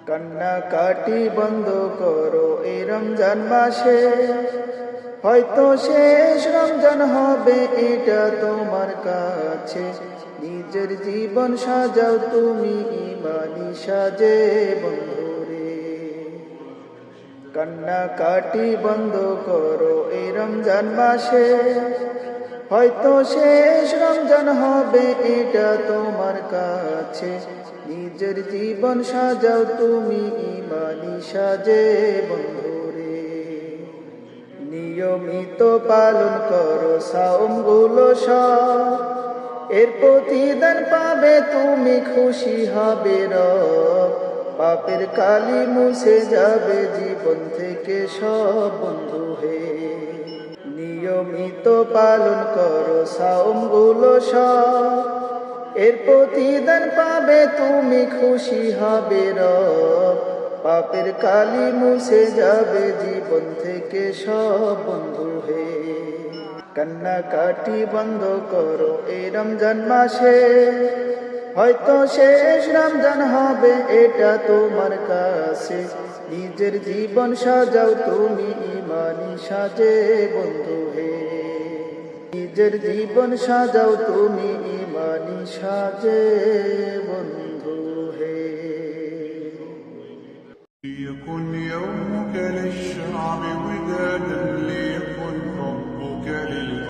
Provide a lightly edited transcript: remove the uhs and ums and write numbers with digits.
কান্নাকাটি বন্ধ করো এই রমজান মাসে, হয়তো শেষ রমজান হবে এটা তোমার কাছে। নিজের জীবন সাজাও তুমি ইমানি সাজে বন্ধুরে। কান্নাকাটি বন্ধ করো এই রমজান মাসে, হয়তো শেষ রমজান হবে এটা তোমার কাছে। নিজের জীবন সাজাও তুমি ইমানি সাজে বন্ধুরে। নিয়মিত পালন করো সাওম গুলো সব, এর প্রতিদান পাবে তুমি, খুশি হবে রব। পাপের কালি মুছে যাবে জীবন থেকে সব বন্ধু হে। নিয়মিত পালন করো সাওম গুলো সব, এর প্রতিদান পাবে তুমি, খুশি হবে রব। পাপের কালি মুছে যাবে জীবন থেকে সব বন্ধু হে। কান্নাকাটি বন্ধ করো এই রমজান মাসে, হয়তো শেষ রমজান হবে এটা তোমার কাছে। নিজের জীবন সাজাও তুমি ইমানি সাজে বন্ধু হে। নিজের জীবন সাজাও তুমি ইমানি সাজে বন্ধু হে। ليكن يومك للشعب ودادا